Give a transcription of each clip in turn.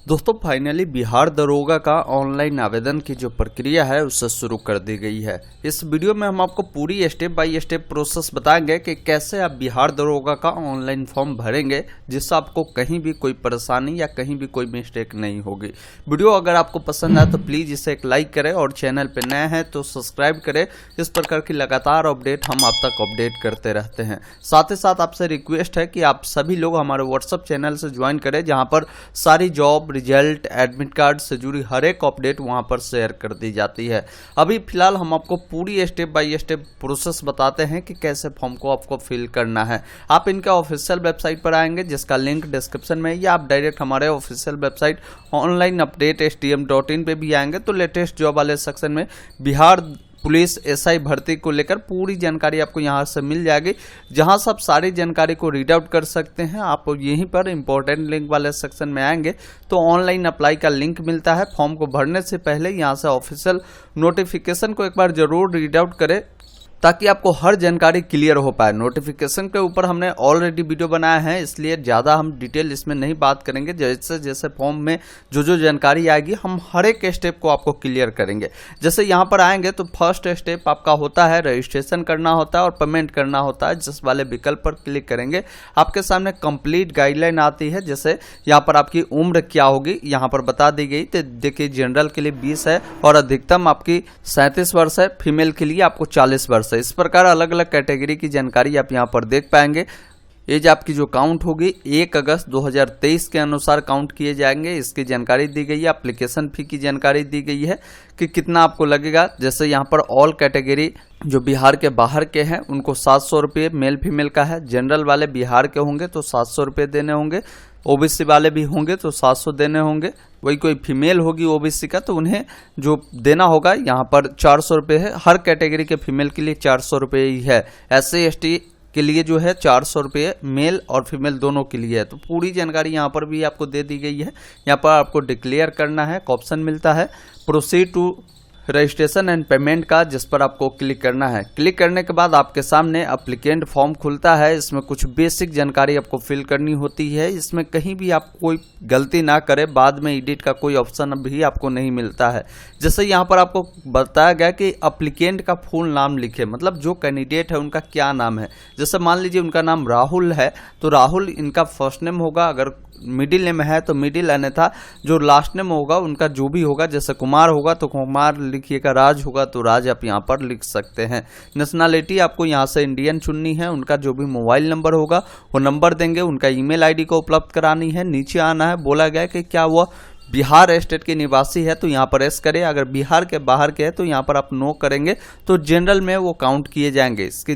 दोस्तों फाइनली बिहार दरोगा का ऑनलाइन आवेदन की जो प्रक्रिया है उसे शुरू कर दी गई है। इस वीडियो में हम आपको पूरी स्टेप बाय स्टेप प्रोसेस बताएंगे कि कैसे आप बिहार दरोगा का ऑनलाइन फॉर्म भरेंगे, जिससे आपको कहीं भी कोई परेशानी या कहीं भी कोई मिस्टेक नहीं होगी। वीडियो अगर आपको पसंद आए तो प्लीज़ इसे एक लाइक करें और चैनल पर नए हैं तो सब्सक्राइब करें। इस प्रकार की लगातार अपडेट हम आप तक अपडेट करते रहते हैं। साथ ही साथ आपसे रिक्वेस्ट है कि आप सभी लोग हमारे व्हाट्सएप चैनल से ज्वाइन करें, जहाँ पर सारी जॉब रिजल्ट एडमिट कार्ड से जुड़ी हर एक अपडेट वहां पर शेयर कर दी जाती है। अभी फिलहाल हम आपको पूरी स्टेप बाय स्टेप प्रोसेस बताते हैं कि कैसे फॉर्म को आपको फिल करना है। आप इनका ऑफिशियल वेबसाइट पर आएंगे, जिसका लिंक डिस्क्रिप्शन में है, या आप डायरेक्ट हमारे official website online update stm.in पे भी आएंगे तो लेटेस्ट जॉब वाले सेक्शन में बिहार पुलिस एसआई भर्ती को लेकर पूरी जानकारी आपको यहां से मिल जाएगी, जहां से आप सारी जानकारी को रीड आउट कर सकते हैं। आप यहीं पर इंपॉर्टेंट लिंक वाले सेक्शन में आएंगे तो ऑनलाइन अप्लाई का लिंक मिलता है। फॉर्म को भरने से पहले यहां से ऑफिशियल नोटिफिकेशन को एक बार जरूर रीड आउट करें, ताकि आपको हर जानकारी क्लियर हो पाए। नोटिफिकेशन के ऊपर हमने ऑलरेडी वीडियो बनाया है, इसलिए ज़्यादा हम डिटेल इसमें नहीं बात करेंगे। जैसे जैसे फॉर्म में जो जानकारी आएगी हम हर एक स्टेप को आपको क्लियर करेंगे। जैसे यहाँ पर आएंगे तो फर्स्ट स्टेप आपका होता है रजिस्ट्रेशन करना होता है और पेमेंट करना होता है। जिस वाले विकल्प पर क्लिक करेंगे आपके सामने कंप्लीट गाइडलाइन आती है। जैसे यहाँ पर आपकी उम्र क्या होगी यहाँ पर बता दी गई। तो देखिए जनरल के लिए 20 है और अधिकतम आपकी 37 वर्ष है। फीमेल के लिए आपको 40 वर्ष। इस प्रकार अलग अलग कैटेगरी की जानकारी आप यहां पर देख पाएंगे। एज आपकी जो काउंट होगी 1 अगस्त 2023 के अनुसार काउंट किए जाएंगे, इसकी जानकारी दी गई है। एप्लीकेशन फी की जानकारी दी गई है कि कितना आपको लगेगा। जैसे यहाँ पर ऑल कैटेगरी जो बिहार के बाहर के हैं उनको 700 रुपये मेल फीमेल का है। जनरल वाले बिहार के होंगे तो 700 रुपये देने होंगे। ओबीसी वाले भी होंगे तो 700 देने होंगे। वही कोई फीमेल होगी ओबीसी का तो उन्हें जो देना होगा यहाँ पर 400 रुपये है। हर कैटेगरी के फीमेल के लिए 400 रुपये ही है। SC ST के लिए जो है 400 रुपये मेल और फीमेल दोनों के लिए है। तो पूरी जानकारी यहाँ पर भी आपको दे दी गई है। यहाँ पर आपको डिक्लेयर करना है, ऑप्शन मिलता है proceed to registration and payment का, जिस पर आपको क्लिक करना है। क्लिक करने के बाद आपके सामने एप्लीकेंट फॉर्म खुलता है। इसमें कुछ बेसिक जानकारी आपको फिल करनी होती है। इसमें कहीं भी आप कोई गलती ना करें, बाद में एडिट का कोई ऑप्शन भी आपको नहीं मिलता है। जैसे यहाँ पर आपको बताया गया कि एप्लीकेंट का फुल नाम लिखे, मतलब जो कैंडिडेट है उनका क्या नाम है। जैसे मान लीजिए उनका नाम राहुल है तो राहुल इनका फर्स्ट नेम होगा। अगर मिडिल नेम है तो मिडिल, अन्यथा जो लास्ट नेम होगा उनका जो भी होगा, जैसे कुमार होगा तो कुमार लिखिएगा, राज होगा तो राज आप यहाँ पर लिख सकते हैं। नेशनलिटी आपको यहाँ से इंडियन चुननी है। उनका जो भी मोबाइल नंबर होगा वो नंबर देंगे। उनका ईमेल आईडी को उपलब्ध करानी है। नीचे आना है, बोला गया कि क्या वह बिहार स्टेट के निवासी है तो यहाँ पर एस करें। अगर बिहार के बाहर के है तो यहाँ पर आप नो करेंगे तो जनरल में वो काउंट किए जाएंगे। इसकी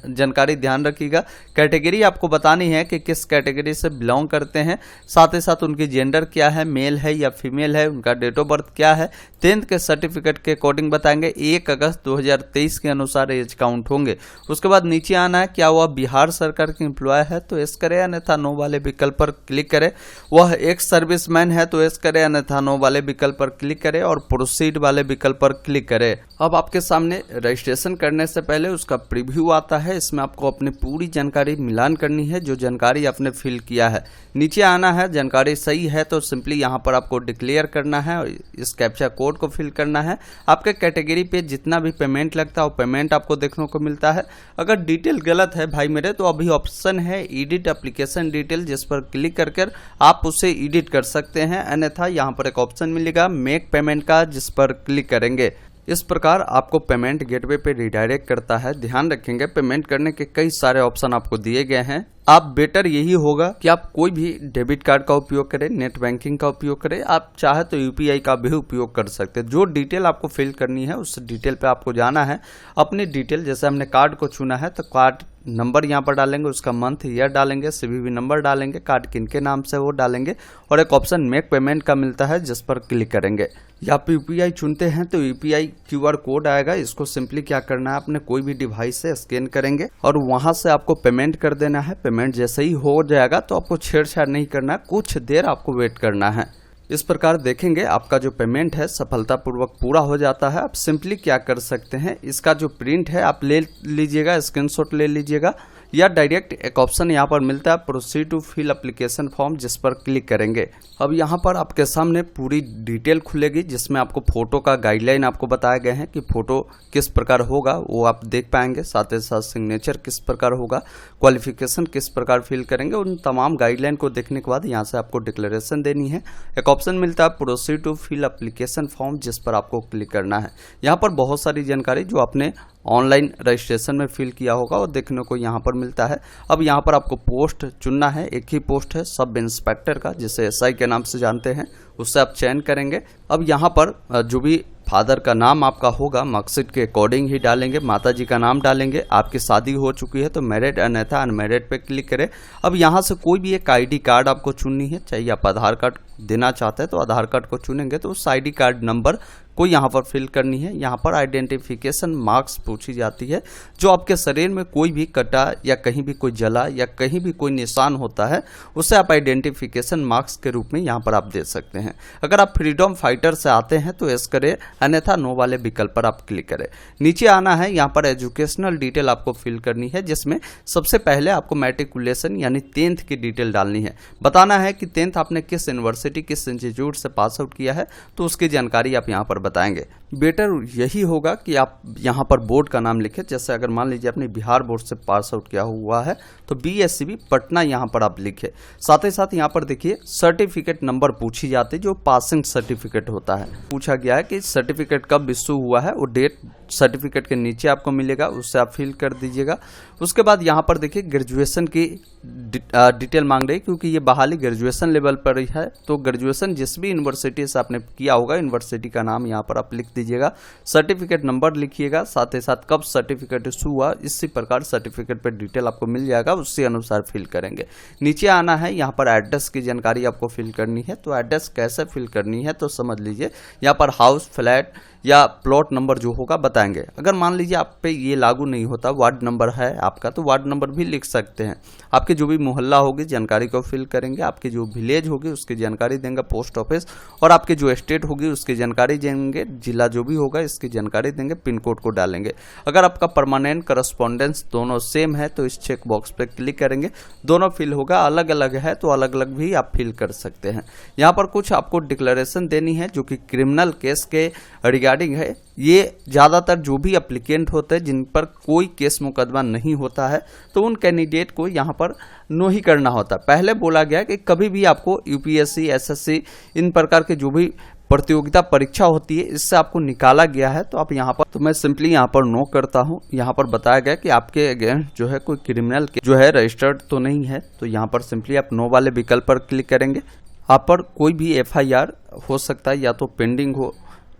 जानकारी ध्यान रखिएगा। कैटेगरी आपको बतानी है कि किस कैटेगरी से बिलोंग करते हैं। साथ ही साथ उनकी जेंडर क्या है, मेल है या फीमेल है, उनका डेट ऑफ बर्थ क्या है। 10th के सर्टिफिकेट के अकॉर्डिंग बताएंगे। 1 अगस्त 2023 के अनुसार एज काउंट होंगे। उसके बाद नीचे आना है, क्या वह बिहार सरकार के एम्प्लॉय है तो एस करें, अन्यथा नो वाले विकल्प पर क्लिक करें। वह एक सर्विसमैन है तो एस करें, अन्यथा नो वाले विकल्प पर क्लिक करें और प्रोसीड वाले विकल्प पर क्लिक करें। अब आपके सामने रजिस्ट्रेशन करने से पहले उसका प्रीव्यू आता है। इसमें आपको अपनी पूरी जानकारी मिलान करनी है, जो जानकारी आपने फिल किया है। नीचे आना है, जानकारी सही है तो सिंपली यहाँ पर आपको डिक्लेयर करना है और इस कैप्चा कोड को फिल करना है। आपके कैटेगरी पे जितना भी पेमेंट लगता है वो पेमेंट आपको देखने को मिलता है। अगर डिटेल गलत है भाई मेरे तो अभी ऑप्शन है एडिट एप्लीकेशन डिटेल, जिस पर क्लिक कर आप उसे एडिट कर सकते हैं। अन्यथा यहाँ पर एक ऑप्शन मिलेगा मेक पेमेंट का, जिस पर क्लिक करेंगे। इस प्रकार आपको पेमेंट गेटवे पे रिडायरेक्ट करता है। ध्यान रखेंगे पेमेंट करने के कई सारे ऑप्शन आपको दिए गए हैं। आप बेटर यही होगा कि आप कोई भी डेबिट कार्ड का उपयोग करें, नेट बैंकिंग का उपयोग करें। आप चाहे तो यूपीआई का भी उपयोग कर सकते हैं। जो डिटेल आपको फिल करनी है उस डिटेल पे आपको जाना है। अपनी डिटेल, जैसे हमने कार्ड को चुना है तो कार्ड नंबर यहाँ पर डालेंगे, उसका मंथ ईयर डालेंगे, सीवीवी नंबर डालेंगे, कार्ड किनके नाम से वो डालेंगे और एक ऑप्शन मेक पेमेंट का मिलता है, जिस पर क्लिक करेंगे। या आप यूपीआई चुनते हैं तो यूपीआई क्यूआर कोड आएगा। इसको सिंपली क्या करना है, अपने कोई भी डिवाइस से स्कैन करेंगे और वहां से आपको पेमेंट कर देना है। पेमेंट जैसे ही हो जाएगा तो आपको छेड़छाड़ नहीं करना है, कुछ देर आपको वेट करना है। इस प्रकार देखेंगे आपका जो पेमेंट है सफलतापूर्वक पूरा हो जाता है। आप सिंपली क्या कर सकते हैं, इसका जो प्रिंट है आप ले लीजिएगा, स्क्रीनशॉट ले लीजिएगा। या डायरेक्ट एक ऑप्शन यहाँ पर मिलता है proceed to fill application form, जिस पर क्लिक करेंगे। अब यहाँ पर आपके सामने पूरी डिटेल खुलेगी, जिसमें आपको फोटो का गाइडलाइन आपको बताए गए हैं कि फोटो किस प्रकार होगा वो आप देख पाएंगे। साथ ही साथ सिग्नेचर किस प्रकार होगा, क्वालिफिकेशन किस प्रकार फिल करेंगे, उन तमाम गाइडलाइन को देखने के बाद यहाँ से आपको डिक्लेरेशन देनी है। एक ऑप्शन मिलता है proceed to fill application form, जिस पर आपको क्लिक करना है। यहाँ पर बहुत सारी जानकारी जो आपने ऑनलाइन रजिस्ट्रेशन में फिल किया होगा और देखने को यहाँ पर मिलता है। अब यहाँ पर आपको पोस्ट चुनना है, एक ही पोस्ट है सब इंस्पेक्टर का, जिसे एसआई के नाम से जानते हैं, उससे आप चयन करेंगे। अब यहाँ पर जो भी फादर का नाम आपका होगा मार्कशीट के अकॉर्डिंग ही डालेंगे, माता जी का नाम डालेंगे। आपकी शादी हो चुकी है तो मैरिड, अन्यथा अनमैरिड पे क्लिक करें। अब यहाँ से कोई भी एक आईडी कार्ड आपको चुननी है, चाहिए आप आधार कार्ड देना चाहते हैं तो आधार कार्ड को चुनेंगे, तो उस आईडी कार्ड नंबर को यहाँ पर फिल करनी है। यहाँ पर आइडेंटिफिकेशन मार्क्स पूछी जाती है, जो आपके शरीर में कोई भी कटा या कहीं भी कोई जला या कहीं भी कोई निशान होता है, उसे आप आइडेंटिफिकेशन मार्क्स के रूप में यहाँ पर आप दे सकते हैं। अगर आप फ्रीडम फाइटर से आते हैं तो यस करें, अन्यथा नो वाले विकल्प पर आप क्लिक करें। नीचे आना है, यहाँ पर एजुकेशनल डिटेल आपको फिल करनी है, जिसमें सबसे पहले आपको मैट्रिकुलेशन यानी 10th की डिटेल डालनी है। बताना है कि 10th आपने किस यूनिवर्सिटी, किस इंस्टीट्यूट से पास आउट किया है, तो उसकी जानकारी आप यहाँ पर बताएंगे। बेटर यही होगा कि आप यहाँ पर बोर्ड का नाम लिखें। जैसे अगर मान लीजिए आपने बिहार बोर्ड से पास आउट किया हुआ है तो BSCB पटना यहाँ पर आप लिखें। साथ ही साथ यहाँ पर देखिए सर्टिफिकेट नंबर पूछी जाती है, जो पासिंग सर्टिफिकेट होता है। पूछा गया है कि सर्टिफिकेट कब इशू हुआ है, वो डेट सर्टिफिकेट के नीचे आपको मिलेगा, उससे आप फिल कर दीजिएगा। उसके बाद यहाँ पर देखिए ग्रेजुएशन की डिटेल मांग रही है, क्योंकि ये बहाली ग्रेजुएशन लेवल पर ही है, तो ग्रेजुएशन जिस भी यूनिवर्सिटी से आपने किया होगा यूनिवर्सिटी का नाम यहाँ पर आप लिख दीजिएगा, सर्टिफिकेट नंबर लिखिएगा, साथ ही साथ कब सर्टिफिकेट इशू हुआ, इसी प्रकार सर्टिफिकेट पर डिटेल आपको मिल जाएगा, उसी अनुसार फिल करेंगे। नीचे आना है, यहाँ पर एड्रेस की जानकारी आपको फिल करनी है। तो एड्रेस कैसे फिल करनी है तो समझ लीजिए, यहाँ पर हाउस, फ्लैट या प्लॉट नंबर जो होगा बताएंगे। अगर मान लीजिए आप पे ये लागू नहीं होता, वार्ड नंबर है आपका, तो वार्ड नंबर भी लिख सकते हैं। आपकी जो भी मोहल्ला होगी जानकारी को फिल करेंगे, आपकी जो विलेज होगी उसकी जानकारी देंगे, पोस्ट ऑफिस, और आपकी जो स्टेट होगी उसकी जानकारी देंगे, जिला जो भी होगा इसकी जानकारी देंगे, पिन कोड को डालेंगे। अगर आपका परमानेंट करस्पॉन्डेंस दोनों सेम है तो इस चेक बॉक्स पे क्लिक करेंगे, दोनों फिल होगा। अलग अलग है तो अलग अलग भी आप फिल कर सकते हैं। यहाँ पर कुछ आपको डिक्लेरेशन देनी है जो कि क्रिमिनल केस के रिगार्डिंग है। ये ज़्यादातर जो भी एप्लीकेंट होते हैं जिन पर कोई केस मुकदमा नहीं होता है, तो उन कैंडिडेट को यहाँ पर नो ही करना होता है। पहले बोला गया कि कभी भी आपको UPSC, SSC इन प्रकार के जो भी प्रतियोगिता परीक्षा होती है इससे आपको निकाला गया है, तो आप यहाँ पर, तो मैं सिंपली यहाँ पर नो करता हूँ। यहाँ पर बताया गया कि आपके अगेंस्ट जो है कोई क्रिमिनल जो है रजिस्टर्ड तो नहीं है, तो यहाँ पर सिंपली आप नो वाले विकल्प पर क्लिक करेंगे। आप पर कोई भी FIR हो सकता है या तो पेंडिंग हो,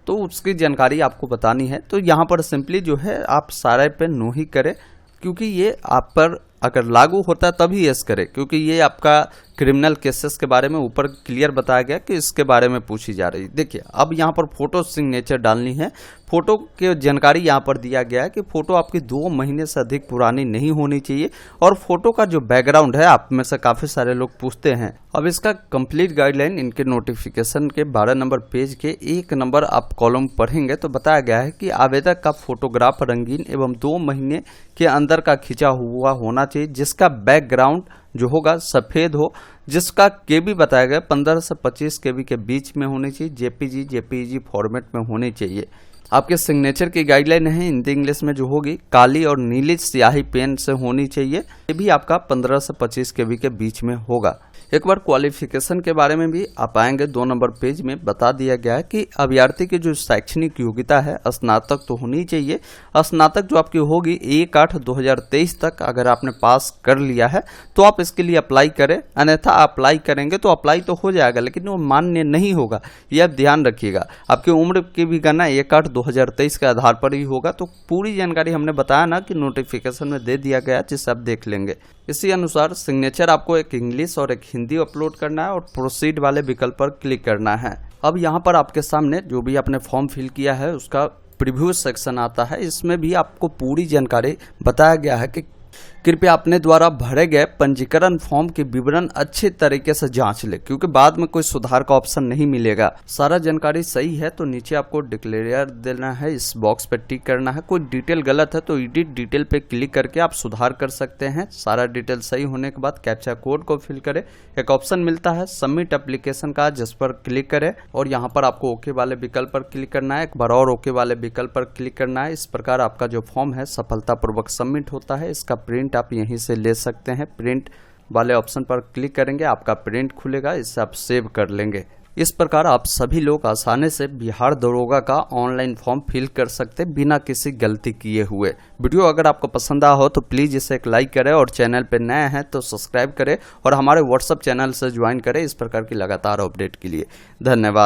तो उसकी जानकारी आपको बतानी है। तो यहाँ पर सिंपली जो है आप सारे पे नो ही करें, क्योंकि ये आप पर अगर लागू होता है तभी यस करें, क्योंकि ये आपका क्रिमिनल केसेस के बारे में ऊपर क्लियर बताया गया कि इसके बारे में पूछी जा रही है। देखिए अब यहाँ पर फोटो सिग्नेचर डालनी है। फोटो की जानकारी यहाँ पर दिया गया है कि फोटो आपकी 2 महीने से अधिक पुरानी नहीं होनी चाहिए, और फोटो का जो बैकग्राउंड है, आप में से काफी सारे लोग पूछते हैं। अब इसका कंप्लीट गाइडलाइन इनके नोटिफिकेशन के 12 नंबर पेज के 1 नंबर आप कॉलम पढ़ेंगे तो बताया गया है कि आवेदक का फोटोग्राफ रंगीन एवं 2 महीने के अंदर का खिंचा हुआ होना चाहिए, जिसका बैकग्राउंड जो होगा सफेद हो, जिसका KB बताया गया 15 से 25 KB के बीच में होनी चाहिए, JPG फॉर्मेट में होनी चाहिए। आपके सिग्नेचर की गाइडलाइन है हिंदी इंग्लिश में जो होगी, काली और नीली स्याही पेन से होनी चाहिए। ये भी आपका 15 से 25 KB के बीच में होगा। एक बार क्वालिफिकेशन के बारे में भी आप आएंगे, 2 नंबर पेज में बता दिया गया है कि अभ्यर्थी की जो शैक्षणिक योग्यता है स्नातक तो होनी चाहिए। स्नातक जो आपकी होगी 1/8/2023 तक अगर आपने पास कर लिया है तो आप इसके लिए अप्लाई करें, अन्यथा अप्लाई करेंगे तो अप्लाई तो हो जाएगा लेकिन वो मान्य नहीं होगा, यह आप ध्यान रखिएगा। आपकी उम्र की भी गणना 1/8/2023 के आधार पर ही होगा। तो पूरी जानकारी हमने बताया ना कि नोटिफिकेशन में दे दिया गया, जिससे आप देख लेंगे। इसी अनुसार सिग्नेचर आपको एक इंग्लिश और एक हिंदी अपलोड करना है और प्रोसीड वाले विकल्प पर क्लिक करना है। अब यहाँ पर आपके सामने जो भी आपने फॉर्म फिल किया है उसका प्रीव्यू सेक्शन आता है। इसमें भी आपको पूरी जानकारी बताया गया है कि कृपया अपने द्वारा भरे गए पंजीकरण फॉर्म के विवरण अच्छे तरीके से जांच ले, क्योंकि बाद में कोई सुधार का ऑप्शन नहीं मिलेगा। सारा जानकारी सही है तो नीचे आपको डिक्लेयर देना है, इस बॉक्स पे टिक करना है। कोई डिटेल गलत है तो एडिट डिटेल पे क्लिक करके आप सुधार कर सकते हैं। सारा डिटेल सही होने के बाद कैप्चा कोड को फिल करें। एक ऑप्शन मिलता है सबमिट एप्लीकेशन का, जिस पर क्लिक करें और यहाँ पर आपको ओके वाले विकल्प पर क्लिक करना है। एक बार और ओके वाले विकल्प पर क्लिक करना है। इस प्रकार आपका जो फॉर्म है सफलतापूर्वक सबमिट होता है। इसका प्रिंट आप यहीं से ले सकते हैं। प्रिंट वाले ऑप्शन पर क्लिक करेंगे, आपका प्रिंट खुलेगा, इससे आप सेव कर लेंगे। इस प्रकार आप सभी लोग आसानी से बिहार दरोगा का ऑनलाइन फॉर्म फिल कर सकते हैं बिना किसी गलती किए हुए। वीडियो अगर आपको पसंद आया हो तो प्लीज़ इसे एक लाइक करें और चैनल पर नए हैं तो सब्सक्राइब करें और हमारे व्हाट्सएप चैनल से ज्वाइन करें इस प्रकार की लगातार अपडेट के लिए। धन्यवाद।